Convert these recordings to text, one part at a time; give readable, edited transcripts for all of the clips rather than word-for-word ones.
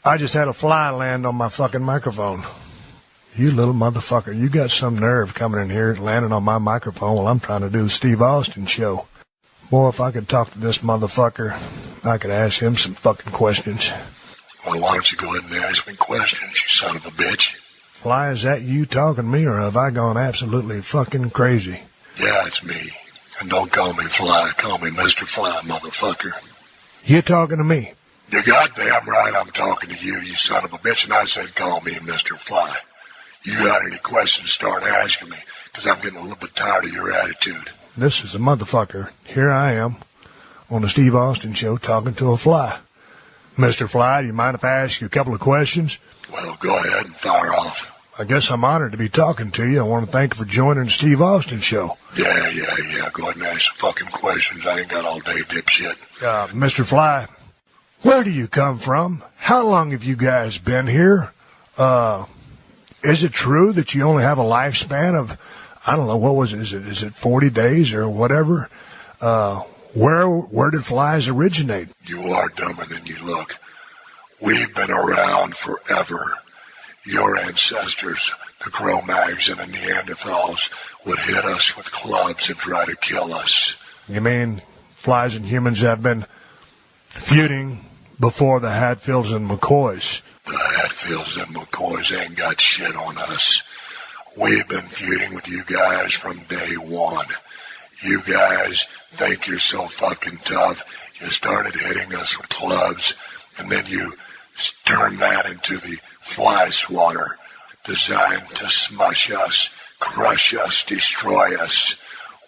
I just had a fly land on my fucking microphone. You little motherfucker, you got some nerve coming in here landing on my microphone while I'm trying to do the Steve Austin show. Boy, if I could talk to this motherfucker, I could ask him some fucking questions. Well, why don't you go ahead and ask me questions, you son of a bitch? Fly, is that you talking to me, or have I gone absolutely fucking crazy? Yeah, it's me. And don't call me Fly, call me Mr. Fly, motherfucker. You talking to me? You're goddamn right I'm talking to you, you son of a bitch, and I said call me Mr. Fly. You got any questions, start asking me, because I'm getting a little bit tired of your attitude. This is a motherfucker. Here I am on the Steve Austin show talking to a fly. Mr. Fly, do you mind if I ask you a couple of questions? Well, go ahead and fire off. I guess I'm honored to be talking to you. I want to thank you for joining the Steve Austin show. Yeah. Go ahead and ask the fucking questions. I ain't got all day, dipshit. Mr. Fly, where do you come from? How long have you guys been here? Is it true that you only have a lifespan of, I don't know, what was it? Is it 40 days or whatever? Where did flies originate? You are dumber than you look. We've been around forever. Your ancestors, the Cro-Mags and the Neanderthals, would hit us with clubs and try to kill us. You mean flies and humans have been feuding before the Hatfields and McCoys? The Hatfields and McCoys ain't got shit on us. We've been feuding with you guys from day one. You guys think you're so fucking tough, you started hitting us with clubs, and then you turned that into the fly swatter, designed to smush us, crush us, destroy us.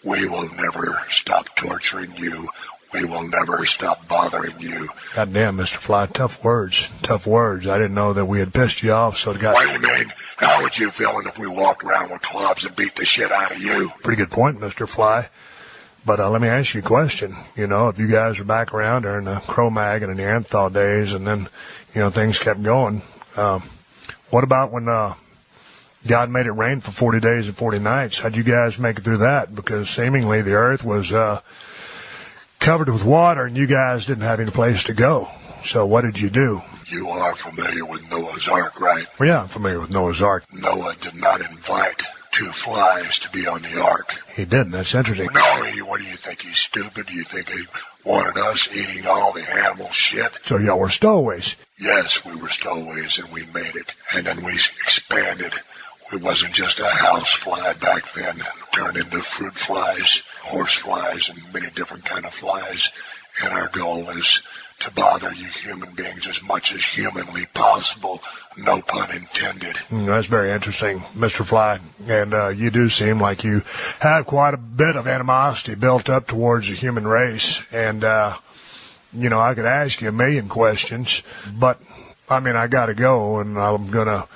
We will never stop torturing you. We will never stop bothering you. Goddamn, Mr. Fly, tough words. Tough words. I didn't know that we had pissed you off, so it got... What do you mean? How would you feel if we walked around with clubs and beat the shit out of you? Pretty good point, Mr. Fly. But let me ask you a question. You know, if you guys were back around during the Cro-Mag and the Neanderthal days, and then, you know, things kept going, what about when God made it rain for 40 days and 40 nights? How'd you guys make it through that? Because seemingly the earth was covered with water, and you guys didn't have any place to go. So what did you do? You are familiar with Noah's Ark, right? Well, yeah, I'm familiar with Noah's Ark. Noah did not invite two flies to be on the ark. He didn't. That's interesting. No, what do you think? He's stupid? Do you think he wanted us eating all the animal shit? So y'all were stowaways? Yes, we were stowaways, and we made it. And then we expanded. It wasn't just a house fly back then. It turned into fruit flies, horse flies, and many different kind of flies. And our goal is to bother you human beings as much as humanly possible. No pun intended. That's very interesting, Mr. Fly. And you do seem like you have quite a bit of animosity built up towards the human race. And, you know, I could ask you a million questions, but, I mean, I got to go, and I'm going to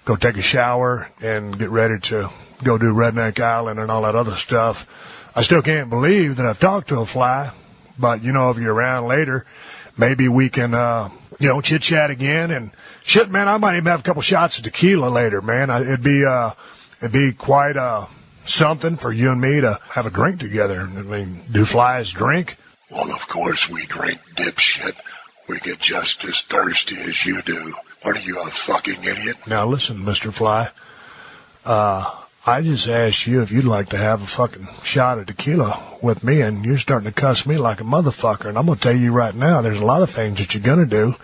go take a shower and get ready to go do Redneck Island and all that other stuff. I still can't believe that I've talked to a fly, but, you know, if you're around later, maybe we can, you know, chit-chat again. And shit, man, I might even have a couple shots of tequila later, man. It'd be quite something for you and me to have a drink together. I mean, do flies drink? Well, of course we drink, dipshit. We get just as thirsty as you do. What are you, a fucking idiot? Now, listen, Mr. Fly. I just asked you if you'd like to have a fucking shot of tequila with me, and you're starting to cuss me like a motherfucker. And I'm going to tell you right now, there's a lot of things that you're going to do,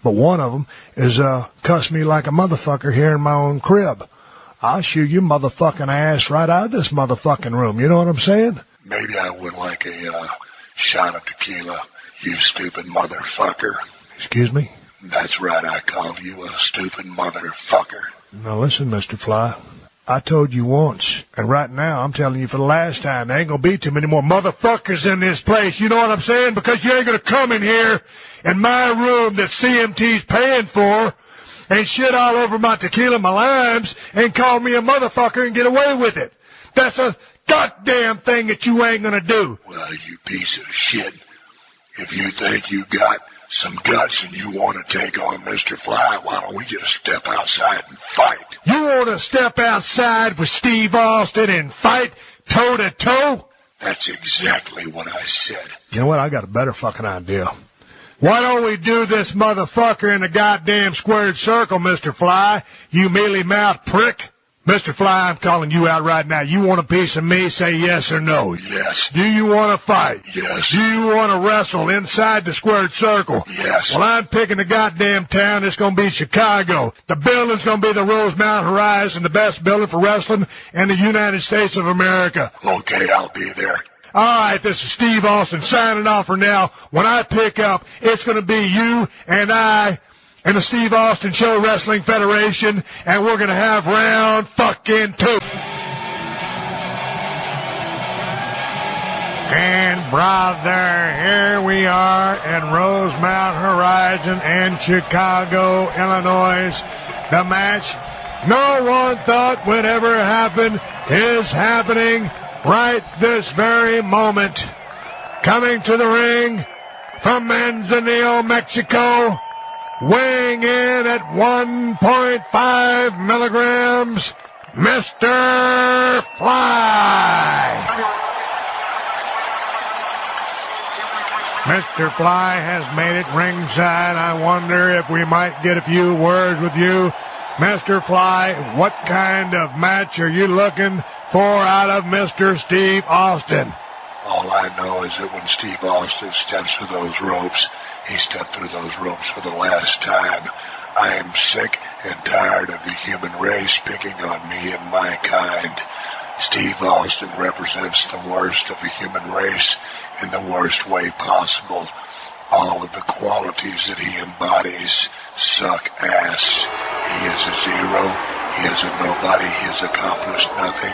but one of them is cuss me like a motherfucker here in my own crib. I'll shoot your motherfucking ass right out of this motherfucking room. You know what I'm saying? Maybe I would like a shot of tequila, you stupid motherfucker. Excuse me? That's right, I called you a stupid motherfucker. Now listen, Mr. Fly. I told you once, and right now I'm telling you for the last time, there ain't gonna be too many more motherfuckers in this place. You know what I'm saying? Because you ain't gonna come in here in my room that CMT's paying for and shit all over my tequila, my limes, and call me a motherfucker and get away with it. That's a goddamn thing that you ain't gonna do. Well, you piece of shit. If you think you got some guts and you want to take on Mr. Fly, why don't we just step outside and fight? You want to step outside with Steve Austin and fight toe-to-toe? That's exactly what I said. You know what? I got a better fucking idea. Why don't we do this motherfucker in a goddamn squared circle, Mr. Fly, you mealy-mouthed prick? Mr. Fly, I'm calling you out right now. You want a piece of me? Say yes or no. Yes. Do you want to fight? Yes. Do you want to wrestle inside the squared circle? Yes. Well, I'm picking the goddamn town. It's going to be Chicago. The building's going to be the Rosemount Horizon, the best building for wrestling in the United States of America. Okay, I'll be there. All right, this is Steve Austin signing off for now. When I pick up, it's going to be you and I and the Steve Austin Show Wrestling Federation, and we're going to have round fucking 2. And brother, here we are in Rosemount Horizon in Chicago, Illinois. The match no one thought would ever happen is happening right this very moment. Coming to the ring from Manzanillo, Mexico, weighing in at 1.5 milligrams, Mr. Fly. Mr. Fly has made it ringside. I wonder if we might get a few words with you. Mr. Fly, what kind of match are you looking for out of Mr. Steve Austin? All I know is that when Steve Austin steps through those ropes, he stepped through those ropes for the last time. I am sick and tired of the human race picking on me and my kind. Steve Austin represents the worst of the human race in the worst way possible. All of the qualities that he embodies suck ass. He is a zero. He is a nobody. He has accomplished nothing,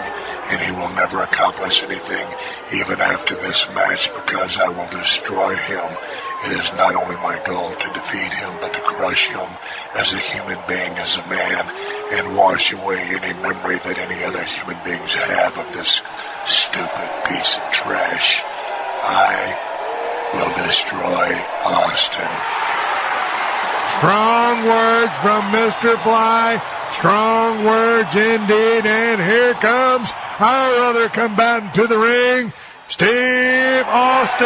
and he will never accomplish anything even after this match, because I will destroy him. It is not only my goal to defeat him, but to crush him as a human being, as a man, and wash away any memory that any other human beings have of this stupid piece of trash. I will destroy Austin. Strong words from Mr. Fly. Strong words indeed. And here comes our other combatant to the ring, Steve Austin.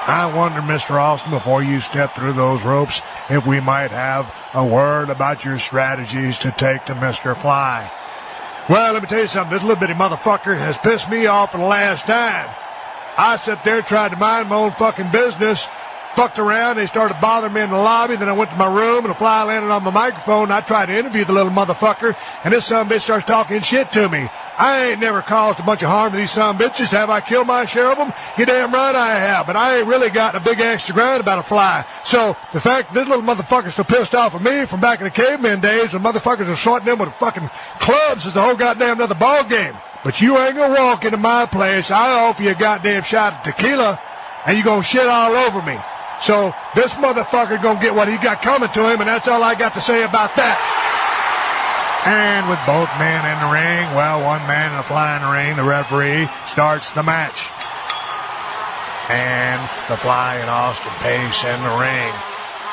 I wonder, Mr. Austin, before you step through those ropes, if we might have a word about your strategies to take to Mr. Fly. Well, let me tell you something. This little bitty motherfucker has pissed me off for the last time. I sat there, tried to mind my own fucking business, fucked around. They started bothering me in the lobby. Then I went to my room, and the Fly landed on my microphone. And I tried to interview the little motherfucker, and this sumbitch starts talking shit to me. I ain't never caused a bunch of harm to these sumbitches. Have I killed my share of them? You damn right I have. But I ain't really got a big axe to grind about a Fly. So the fact that this little motherfucker's so pissed off at me from back in the caveman days when motherfuckers are sorting them with fucking clubs is a whole goddamn another ball game. But you ain't gonna walk into my place. I offer you a goddamn shot of tequila, and you gonna shit all over me. So this motherfucker gonna get what he got coming to him, and that's all I got to say about that. And with both men in the ring, well, one man in a Fly in the ring, the referee starts the match. And the Fly and Austin pace in the ring.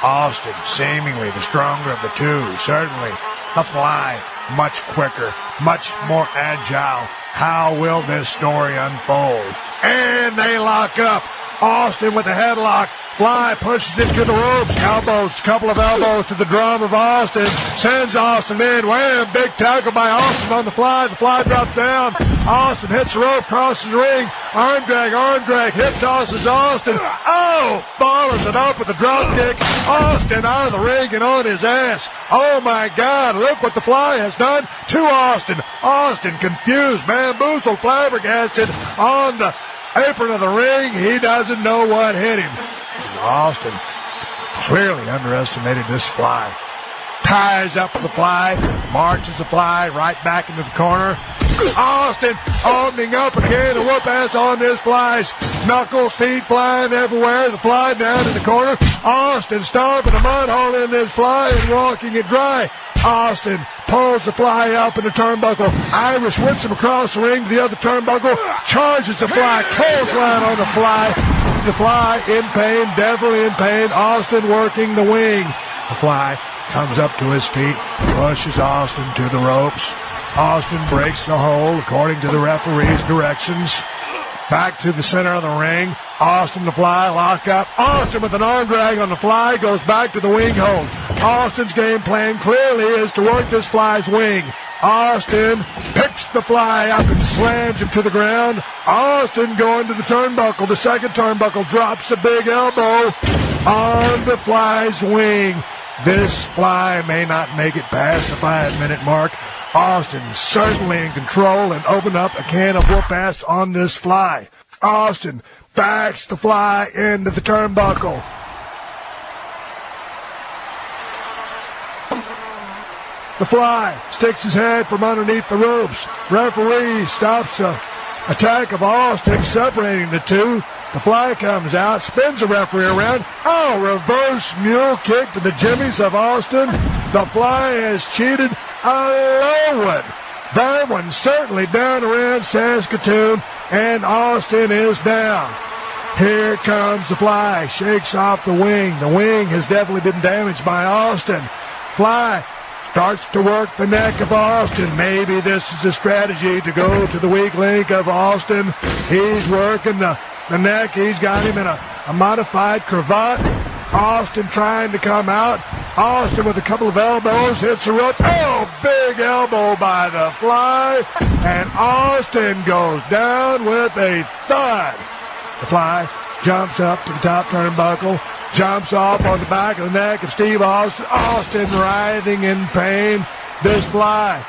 Austin, seemingly the stronger of the two, certainly. The Fly, much quicker, much more agile. How will this story unfold? And they lock up. Austin with a headlock. Fly pushes him to the ropes. Elbows, couple of elbows to the drum of Austin. Sends Austin in. Wham! Big tackle by Austin on the Fly. The Fly drops down. Austin hits the rope, crosses the ring. Arm drag. Hip tosses Austin. Oh! Follows it up with a drop kick. Austin out of the ring and on his ass. Oh my God! Look what the Fly has done to Austin. Austin confused, bamboozled, flabbergasted on the apron of the ring. He doesn't know what hit him. Austin clearly underestimated this Fly. Ties up the Fly, marches the Fly right back into the corner. Austin opening up again, a whoop ass on this Fly's knuckles, feet flying everywhere. The Fly down in the corner. Austin stomping a mud hole in this Fly and walking it dry. Austin pulls the Fly up in the turnbuckle. Irish whips him across the ring to the other turnbuckle. Charges the Fly, clothesline on the Fly. The Fly in pain, definitely in pain. Austin working the wing. The Fly comes up to his feet, pushes Austin to the ropes. Austin breaks the hold according to the referee's directions. Back to the center of the ring. Austin, the Fly, lock up. Austin with an arm drag on the Fly, goes back to the wing hold. Austin's game plan clearly is to work this Fly's wing. Austin picks the Fly up and slams him to the ground. Austin going to the turnbuckle. The second turnbuckle, drops a big elbow on the Fly's wing. This Fly may not make it past the 5-minute mark. Austin certainly in control and open up a can of whoop-ass on this Fly. Austin backs the Fly into the turnbuckle. The Fly sticks his head from underneath the ropes. Referee stops the attack of Austin, separating the two. The Fly comes out, spins the referee around. Oh, reverse mule kick to the jimmies of Austin. The Fly has cheated a low one. That one certainly down around Saskatoon, and Austin is down. Here comes the Fly, shakes off the wing. The wing has definitely been damaged by Austin. Fly starts to work the neck of Austin. Maybe this is a strategy to go to the weak link of Austin. He's working the neck. He's got him in a modified cravat. Austin trying to come out. Austin with a couple of elbows, hits the ropes. Oh, big elbow by the Fly. And Austin goes down with a thud. The Fly jumps up to the top turnbuckle, jumps off on the back of the neck of Steve Austin. Austin writhing in pain. This Fly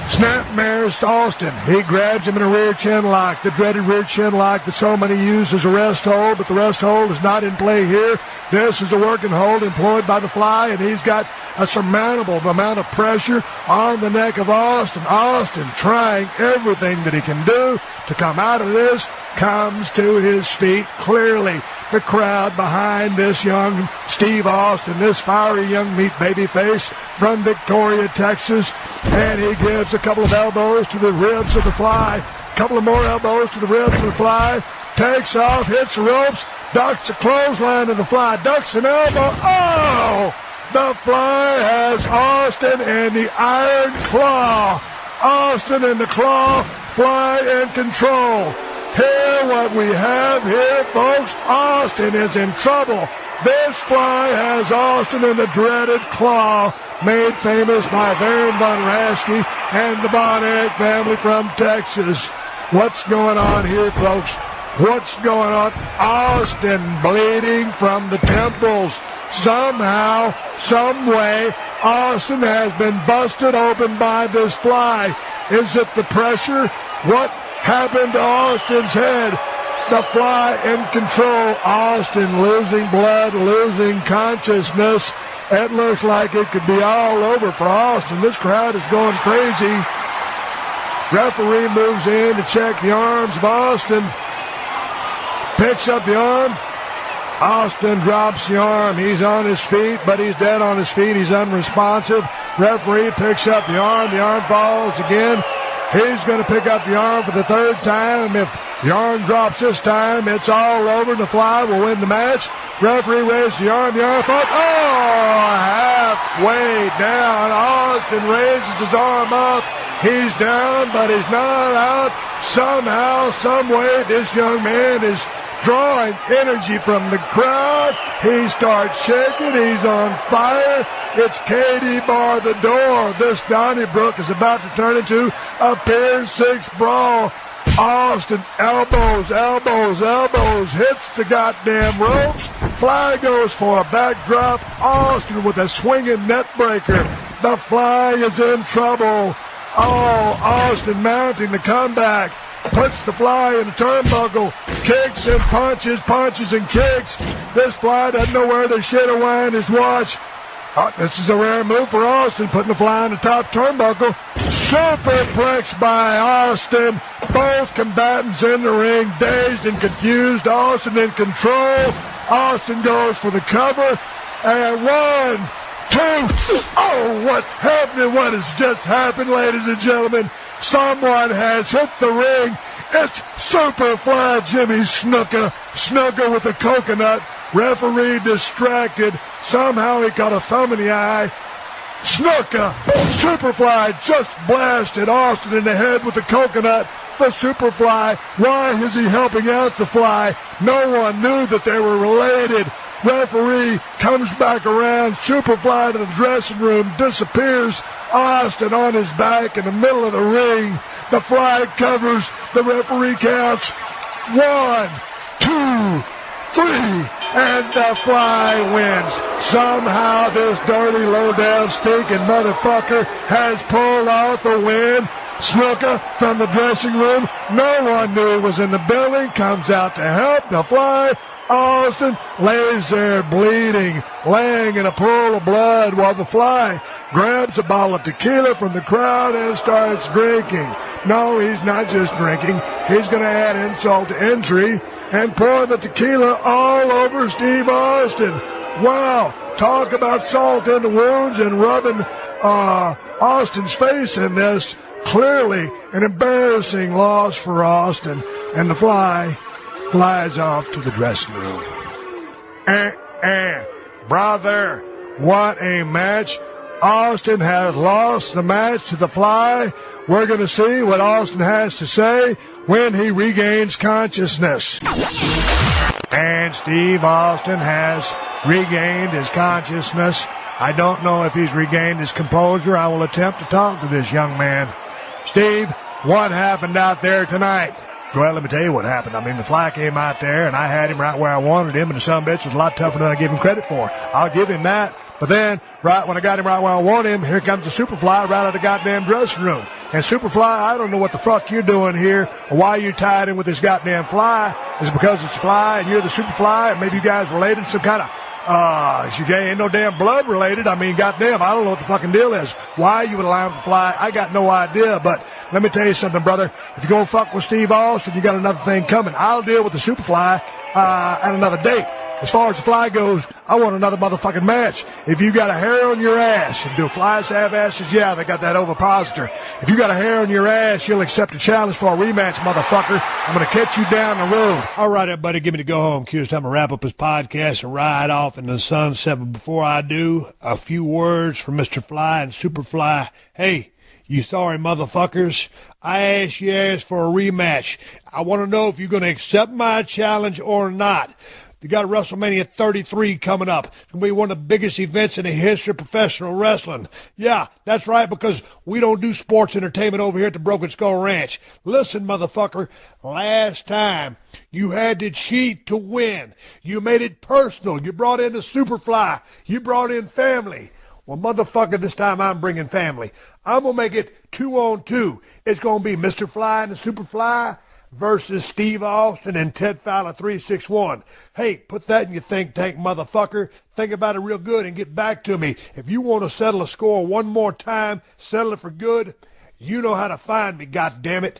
snapmares Austin. He grabs him in a rear chin lock, the dreaded rear chin lock that so many use as a rest hold, but the rest hold is not in play here. This is a working hold employed by the Fly, and he's got a surmountable amount of pressure on the neck of Austin. Austin trying everything that he can do to come out of this, comes to his feet. Clearly the crowd behind this young Steve Austin, this fiery young meat baby face from Victoria, Texas, and he gives a couple of elbows to the ribs of the Fly, a couple of more elbows to the ribs of the Fly, takes off, hits the ropes, ducks a clothesline of the Fly, ducks an elbow. Oh! The Fly has Austin in the iron claw. Austin in the claw, Fly in control. Here what we have here, folks, Austin is in trouble. This Fly has Austin in the dreaded claw, made famous by Baron Von Raschke and the Von Erich family from Texas. What's going on here, folks? What's going on? Austin bleeding from the temples. Somehow, some way, Austin has been busted open by this Fly. Is it the pressure? What happened to Austin's head? The Fly in control. Austin losing blood, losing consciousness. It looks like it could be all over for Austin. This crowd is going crazy. Referee moves in to check the arms of Austin. Picks up the arm. Austin drops the arm. He's on his feet, but he's dead on his feet. He's unresponsive. Referee picks up the arm. The arm falls again. He's going to pick up the arm for the third time. If the arm drops this time, it's all over. The Fly will win the match. Referee raises the arm. The arm falls. Oh, halfway down. Austin raises his arm up. He's down, but he's not out. Somehow, some way, this young man is drawing energy from the crowd. He starts shaking. He's on fire. It's Katie bar the door. This Donnybrook is about to turn into a Pier 6 brawl. Austin elbows, hits the goddamn ropes. Fly goes for a backdrop. Austin with a swinging net breaker. The Fly is in trouble. Oh, Austin mounting the comeback. Puts the Fly in the turnbuckle. Kicks and punches and kicks. This Fly doesn't know where the shit to wind his watch. Oh, this is a rare move for Austin, putting the Fly on the top turnbuckle. Superplex by Austin. Both combatants in the ring, dazed and confused. Austin in control. Austin goes for the cover. And 1, 2. Oh, what's happening? What has just happened, ladies and gentlemen? Someone has hit the ring. It's Superfly Jimmy Snuka with a coconut. Referee distracted. Somehow he got a thumb in the eye. Snuka, Superfly just blasted Austin in the head with the coconut. the Superfly. Why is he helping out the Fly? No one knew that they were related. Referee comes back around. Superfly to the dressing room, disappears. Austin on his back in the middle of the ring. The Fly covers. The referee counts 1, 2, 3, and the Fly wins. Somehow this dirty, low-down, stinking motherfucker has pulled off the win. Snooker from the dressing room, no one knew he was in the building, comes out to help the Fly. Austin lays there bleeding, laying in a pool of blood while the Fly grabs a bottle of tequila from the crowd and starts drinking. No, he's not just drinking. He's going to add insult to injury and pour the tequila all over Steve Austin. Wow, talk about salt in the wounds and rubbing Austin's face in this. Clearly an embarrassing loss for Austin, and the Fly flies off to the dressing room. Brother, what a match. Austin has lost the match to the Fly. We're going to see what Austin has to say when he regains consciousness. And Steve Austin has regained his consciousness. I don't know if he's regained his composure. I will attempt to talk to this young man. Steve, what happened out there tonight? Well, let me tell you what happened. I mean, the Fly came out there, and I had him right where I wanted him, and the sumbitch was a lot tougher than I give him credit for. I'll give him that. But then, right when I got him right where I want him, here comes the Superfly right out of the goddamn dressing room. And Superfly, I don't know what the fuck you're doing here, or why you tied in with this goddamn Fly. Is it because it's Fly, and you're the Superfly, and maybe you guys related some kind of... you ain't no damn blood related. I mean, goddamn, I don't know what the fucking deal is. Why you would allow him to Fly, I got no idea. But let me tell you something, brother. If you're going to fuck with Steve Austin, you got another thing coming. I'll deal with the Superfly at another date. As far as the Fly goes, I want another motherfucking match. If you got a hair on your ass, and do Flies have asses? Yeah, they got that ovipositor. If you got a hair on your ass, you'll accept a challenge for a rematch, motherfucker. I'm going to catch you down the road. All right, everybody, give me the go home cue. It's time to wrap up this podcast and ride off into the sunset. But before I do, a few words from Mr. Fly and Superfly. Hey, you sorry motherfuckers. I asked for a rematch. I want to know if you're going to accept my challenge or not. You got WrestleMania 33 coming up. It's going to be one of the biggest events in the history of professional wrestling. Yeah, that's right, because we don't do sports entertainment over here at the Broken Skull Ranch. Listen, motherfucker, last time you had to cheat to win. You made it personal. You brought in the Superfly. You brought in family. Well, motherfucker, this time I'm bringing family. I'm going to make it 2-on-2. It's going to be Mr. Fly and the Superfly versus Steve Austin and Ted Fowler 361. Hey, put that in your think tank, motherfucker. Think about it real good and get back to me. If you want to settle a score one more time, settle it for good, you know how to find me, goddammit.